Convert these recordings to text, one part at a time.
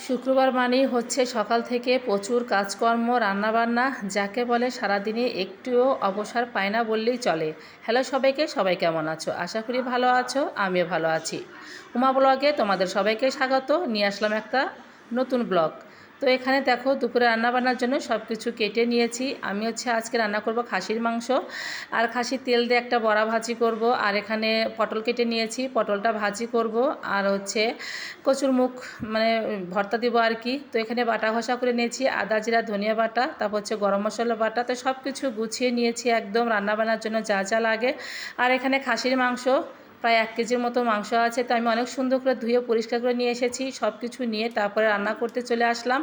শুক্রবার মানেই হচ্ছে সকাল থেকে প্রচুর কাজকর্ম রান্নাবান্না, যাকে বলে সারাদিনে একটুও অবসর পায় না বললেই চলে। হ্যালো সবাইকে, সবাই কেমন আছো? আশা করি ভালো আছো, আমিও ভালো আছি। উমা ব্লগে তোমাদের সবাইকে স্বাগত। নিয়ে আসলাম একটা নতুন ব্লগ। তো এখানে দেখো দুপুরে রান্নাবান্নার জন্য সব কিছু কেটে নিয়েছি। আমি আজকে রান্না করব খাসির মাংস, আর খাসির তেল দিয়ে একটা বড়া ভাজি করব। আর এখানে পটল কেটে নিয়েছি, পটলটা ভাজি করব। আর কচুর মুখ মানে ভর্তা দিব আর কি। তো এখানে বাটা ঘষা করে নিয়েছি, আদা জিরা ধনিয়া বাটা, তারপর গরম মশলা বাটা। তো সব কিছু গুছিয়ে নিয়েছি একদম রান্নাবান্নার জন্য যা যা লাগে। আর এখানে খাসির মাংস প্রায় 1 কেজির মতো মাংস আছে। তো আমি অনেক সুন্দর করে ধুয়ে পরিষ্কার করে নিয়ে এসেছি। সব কিছু নিয়ে তারপরে রান্না করতে চলে আসলাম।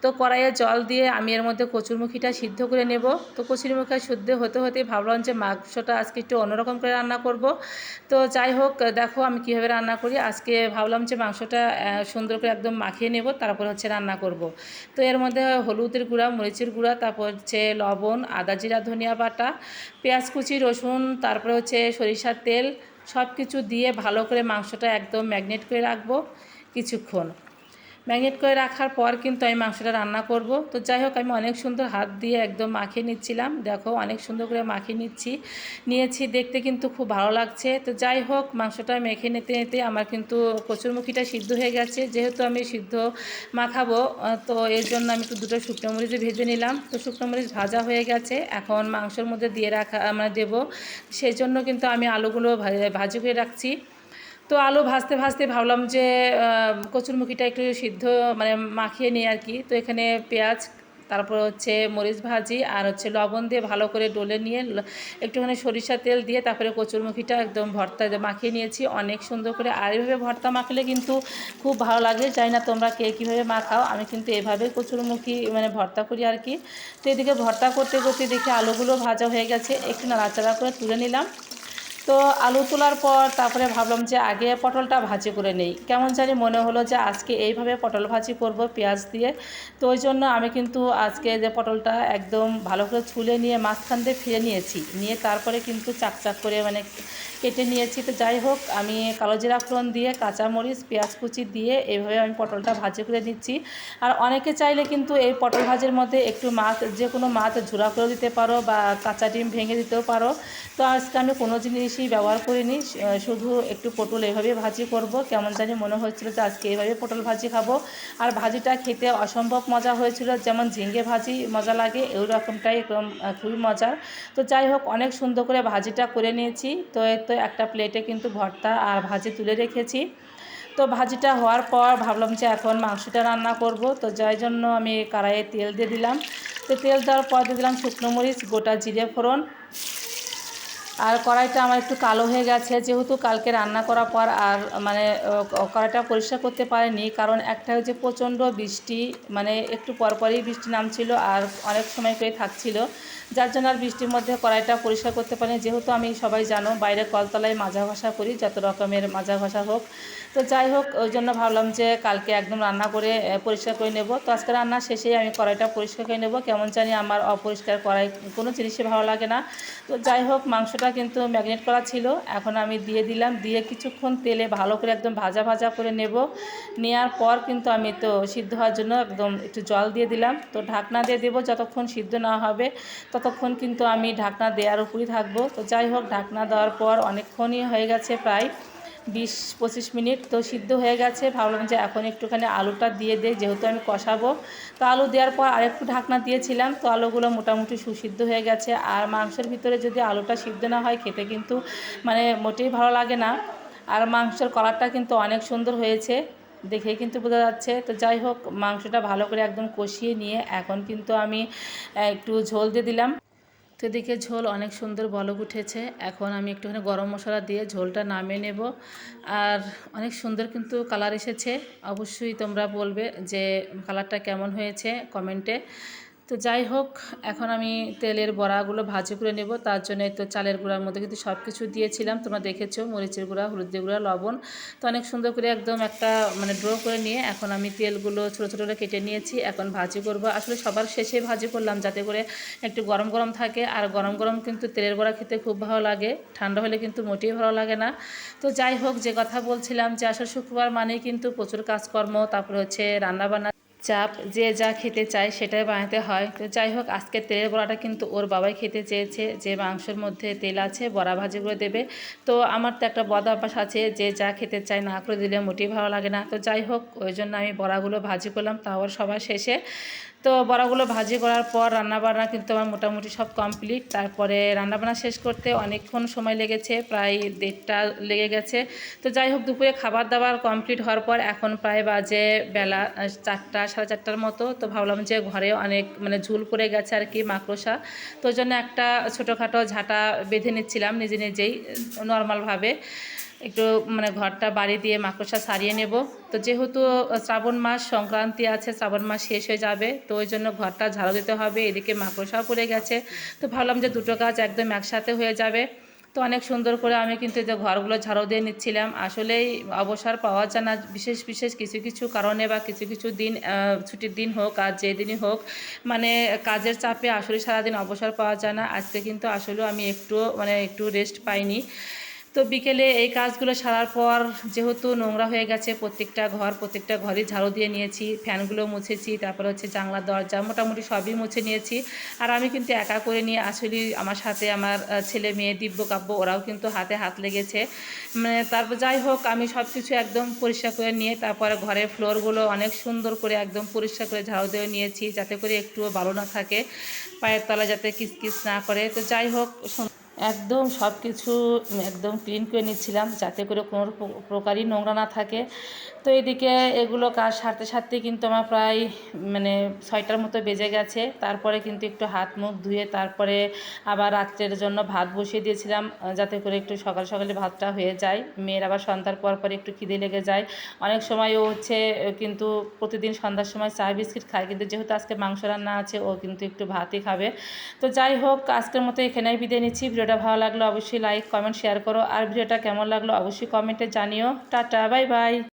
তো কড়াইয়ে জল দিয়ে আমি এর মধ্যে কচুরমুখিটা সিদ্ধ করে নেব। তো কচুরমুখি সিদ্ধ হতে হতেই ভাবলাম যে মাংসটা আজকে একটু অন্যরকম করে রান্না করব। তো যাই হোক, দেখো আমি কীভাবে রান্না করি। আজকে ভাবলাম যে মাংসটা সুন্দর করে একদম মাখিয়ে নেব, তারপর রান্না করব। তো এর মধ্যে হলুদের গুঁড়া, মরিচের গুঁড়া, তারপর লবণ, আদা জিরা ধনিয়া বাটা, পেঁয়াজ কুচি, রসুন, তারপরে সরিষার তেল, সব কিছু দিয়ে ভালো করে মাংসটা একদম ম্যাগনেট করে রাখবো কিছুক্ষণ। ম্যাগনেট করে রাখার পর কিন্তু আমি মাংসটা রান্না করব। তো যাই হোক, আমি অনেক সুন্দর হাত দিয়ে একদম মাখিয়ে নিচ্ছিলাম। দেখো অনেক সুন্দর করে মাখিয়ে নিয়েছি, দেখতে কিন্তু খুব ভালো লাগছে। তো যাই হোক, মাংসটা মেখে নিতে নিতে আমার কিন্তু কচুরমুখিটা সিদ্ধ হয়ে গেছে। যেহেতু আমি সিদ্ধ মাখাবো, তো এর জন্য আমি একটু দুটো শুকনো মরিচ ভেজে নিলাম। তো শুকনো মরিচ ভাজা হয়ে গেছে, এখন মাংসের মধ্যে দিয়ে রাখা দেবো। সেই জন্য কিন্তু আমি আলুগুলো ভাজি করে রাখছি। তো আলু ভাজতে ভাজতে ভাবলাম যে কচুরমুখিটা একটু সিদ্ধ মাখিয়ে নিই আর কি। তো এখানে পেঁয়াজ, তারপর মরিচ ভাজি আর লবণ দিয়ে ভালো করে ডলে নিয়ে একটুখানি সরিষার তেল দিয়ে তারপরে কচুরমুখিটা একদম ভর্তা মাখিয়ে নিয়েছি অনেক সুন্দর করে। আর এইভাবে ভর্তা মাখলে কিন্তু খুব ভালো লাগে। জানি না তোমরা কে কীভাবে মাখাও, আমি কিন্তু এভাবেই কচুরমুখি ভর্তা করি আর কি। তো এদিকে ভর্তা করতে করতে দেখি আলুগুলো ভাজা হয়ে গেছে, একটু নাড়াচাড়া করে তুলে নিলাম। তো আলু তোলার পর তারপরে ভাবলাম যে আগে পটলটা ভাজি করে নেই। কেমন জানি মনে হলো যে আজকে এইভাবে পটল ভাজি করব পেঁয়াজ দিয়ে। তো ওই জন্য আমি কিন্তু আজকে যে পটলটা একদম ভালো করে ছুলে নিয়ে মাঝখান দিয়ে ফিরে নিয়ে তারপরে কিন্তু চাকচাক করে কেটে নিয়েছি। তো যাই হোক, আমি কালো জিরা ফোড়ন দিয়ে কাঁচামরিচ পেঁয়াজ কুচি দিয়ে এইভাবে আমি পটলটা ভাজি করে দিচ্ছি। আর অনেকে চাইলে কিন্তু এই পটল ভাজির মধ্যে একটু মাছ, যে কোনো মাছ ঝুরা করে দিতে পারো বা কাঁচা ডিম ভেঙে দিতেও পারো। তো আজকে আমি কোনো জিনিসই ব্যবহার করিনি, শুধু একটু পটল এভাবে ভাজি করব। কেমন জানি মনে হচ্ছিল যে আজকে এইভাবে পটল ভাজি খাবো। আর ভাজিটা খেতে অসম্ভব মজা হয়েছিল, যেমন ঝিঙে ভাজি মজা লাগে ওই রকমটাই একদম খুবই মজার। তো যাই হোক, অনেক সুন্দর করে ভাজিটা করে নিয়েছি। তো একটা প্লেটে কিন্তু ভর্তা আর ভাজি তুলে রেখেছি। তো ভাজিটা হওয়ার পর ভাবলাম যে এখন মাংসটা রান্না করব। তো যাই জন্য আমি কড়াইয়ে তেল দিয়ে দিলাম। তো তেল দেওয়ার পর দিয়ে দিলাম শুকনো মরিচ, গোটা জিরে ফোড়ন। আর কড়াইটা আমার একটু কালো হয়ে গেছে, যেহেতু কালকে রান্না করার পর আর কড়াইটা পরিষ্কার করতে পারিনি, কারণ একটা প্রচণ্ড বৃষ্টি, একটু পরপরই বৃষ্টি নামছিল আর অনেক সময় করে থাকছিল, যার জন্য আর বৃষ্টির মধ্যে কড়াইটা পরিষ্কার করতে পারিনি। যেহেতু আমি সবাই জানো বাইরে কলতলায় মাজা ঘষা করি, যত রকমের মাজা ঘষা হোক। তো যাই হোক, ওই জন্য ভাবলাম যে কালকে একদম রান্না করে পরিষ্কার করে নেব। তো আজকে রান্না শেষেই আমি কড়াইটা পরিষ্কার করে নেব। কেমন জানি আমার অপরিষ্কার কড়াই কোনো জিনিসই ভালো লাগে না। তো যাই হোক, মাংসটা কিন্তু ম্যাগনেট করা ছিল, এখন আমি দিয়ে দিলাম। দিয়ে কিছুক্ষণ তেলে ভালো করে একদম ভাজা ভাজা করে নেওয়ার পর কিন্তু আমি তো সিদ্ধ হওয়ার জন্য একদম একটু জল দিয়ে দিলাম। তো ঢাকনা দিয়ে দেবো, যতক্ষণ সিদ্ধ না হবে ততক্ষণ কিন্তু আমি ঢাকনা দেওয়ার উপরই থাকবো। তো যাই হোক, ঢাকনা দেওয়ার পর অনেকক্ষণই হয়ে গেছে, প্রায় 20-25 মিনিট। তো সিদ্ধ হয়ে গেছে, ভাবলাম যে এখন একটুখানি আলুটা দিয়ে দেই, যেহেতু আমি কষাবো। তো আলু দেওয়ার পর আরেকটু ঢাকনা দিয়েছিলাম। তো আলুগুলো মোটামুটি সুসিদ্ধ হয়ে গেছে। আর মাংসের ভিতরে যদি আলুটা সিদ্ধ না হয় খেতে কিন্তু মোটেই ভালো লাগে না। আর মাংসের কালারটা কিন্তু অনেক সুন্দর হয়েছে, দেখেই কিন্তু বোঝা যাচ্ছে। তো যাই হোক, মাংসটা ভালো করে একদম কষিয়ে নিয়ে এখন কিন্তু আমি একটু ঝোল দিয়ে দিলাম। তো এদিকে ঝোল অনেক সুন্দর বলক উঠেছে, এখন আমি একটুখানি গরম মশলা দিয়ে ঝোলটা নামিয়ে নেব। আর অনেক সুন্দর কিন্তু কালার এসেছে, অবশ্যই তোমরা বলবে যে কালারটা কেমন হয়েছে কমেন্টে। তো তো যাই হোক, এখন আমি তেলের বড়াগুলো ভাজি করে নেব। তার জন্য তো চালের গুঁড়ার মধ্যে কিন্তু সব কিছু দিয়েছিলাম, তোমরা দেখেছো, মরিচের গুঁড়া, হলুদের গুঁড়া, লবণ। তো অনেক সুন্দর করে একদম একটা ড্রো করে নিয়ে এখন আমি তেলগুলো ছোটো ছোটো করে কেটে নিয়েছি। এখন ভাজি করব। আসলে সবার শেষে ভাজি করলাম যাতে করে একটু গরম গরম থাকে, আর গরম গরম কিন্তু তেলের বড়া খেতে খুব ভালো লাগে, ঠান্ডা হলে কিন্তু মোটেই ভালো লাগে না। তো যাই হোক, যে কথা বলছিলাম যে আসলে শুক্রবার মানেই কিন্তু প্রচুর কাজকর্ম, তারপরে হচ্ছে রান্নাবান্না চাপ, যে যা খেতে চায় সেটাই বানাতে হয়। তো যাই হোক, আজকে তেলের বড়াটা কিন্তু ওর বাবাই খেতে চেয়েছে, যে মাংসের মধ্যে তেল আছে বড়া ভাজি করে দেবে। তো আমার তো একটা বদ অভ্যাস আছে, যে যা খেতে চায় না করে দিলে মোটেই ভালো লাগে না। তো যাই হোক, ওই জন্য আমি বড়াগুলো ভাজি করলাম, তাও সবার শেষে। তো বড়াগুলো ভাজি করার পর রান্নাবান্না কিন্তু আমার মোটামুটি সব কমপ্লিট। তারপরে রান্নাবান্না শেষ করতে অনেকক্ষণ সময় লেগেছে, প্রায় 1:30টা লেগে গেছে। তো যাই হোক, দুপুরে খাবার দাবার কমপ্লিট হওয়ার পর এখন প্রায় বাজে বেলা 4টা, 4:30টার মতো। তো ভাবলাম যে ঘরে অনেক ঝুল পড়ে গেছে আর কি, মাকড়সা। তো ওই জন্য একটা ছোটোখাটো ঝাঁটা বেঁধে নিচ্ছিলাম নিজে নিজেই, নর্মালভাবে একটু ঘরটা বাড়ি দিয়ে মাকড়সা সারিয়ে নেব। তো যেহেতু শ্রাবণ মাস, সংক্রান্তি আছে, শ্রাবণ মাস শেষ হয়ে যাবে, তো ওই জন্য ঘরটা ঝাড়ু দিতে হবে, এদিকে মাকড়সাও পড়ে গেছে। তো ভাবলাম যে দুটো কাজ একদম একসাথে হয়ে যাবে। তো অনেক সুন্দর করে আমি কিন্তু যে ঘরগুলো ঝাড়ু দিয়ে নিচ্ছিলাম। আসলেই অবসর পাওয়া যায় না, বিশেষ বিশেষ কিছু কিছু কারণে, বা কিছু কিছু দিন, ছুটির দিন হোক আর যে দিনই হোক, কাজের চাপে আসলে সারাদিন অবসর পাওয়া যায় না। আজকে কিন্তু আসলেও আমি একটু রেস্ট পাইনি। তো বিকেলে এই কাজগুলো সারার পর যেহেতু নোংরা হয়ে গেছে প্রত্যেকটা ঘরই ঝাড়ু দিয়ে নিয়েছি, ফ্যানগুলো মুছেছি, তারপর হচ্ছে জানলা দরজা মোটামুটি সবই মুছে নিয়েছি। আর আমি কিন্তু একা করে নিয়ে আসলে আমার সাথে আমার ছেলে মেয়ে দিব্য কাব্য, ওরাও কিন্তু হাতে হাত লেগেছে। তারপর যাই হোক, আমি সব কিছু একদম পরিষ্কার করে নিয়ে তারপরে ঘরের ফ্লোরগুলো অনেক সুন্দর করে একদম পরিষ্কার করে ঝাড়ু দিয়ে নিয়েছি, যাতে করে একটুও ভালো না থাকে, পায়ের তলা যাতে কিচকিচ না করে। তো যাই হোক, একদম সব কিছু একদম ক্লিন করে নিচ্ছিলাম, যাতে করে কোনো প্রকারই নোংরা না থাকে। তো এদিকে এগুলো কাজ সারতে সারতে কিন্তু আমার প্রায় 6টার মতো বেজে গেছে। তারপরে কিন্তু একটু হাত মুখ ধুয়ে তারপরে আবার রাত্রের জন্য ভাত বসিয়ে দিয়েছিলাম, যাতে করে একটু সকাল সকালে ভাতটা হয়ে যায়। মেয়ের আবার সন্ধ্যার পর পরে একটু খিদে লেগে যায়। অনেক সময় ও কিন্তু প্রতিদিন সন্ধ্যার সময় চা বিস্কিট খায়, কিন্তু যেহেতু আজকে মাংস রান্না আছে, ও কিন্তু একটু ভাতই খাবে। তো যাই হোক, আজকের মতো এখানেই বিদায় নিচ্ছি। ভিডিওটা ভালো লাগলো অবশ্যই লাইক কমেন্ট শেয়ার করো, আর ভিডিওটা কেমন লাগলো অবশ্যই কমেন্টে জানিও। Tata, bye bye.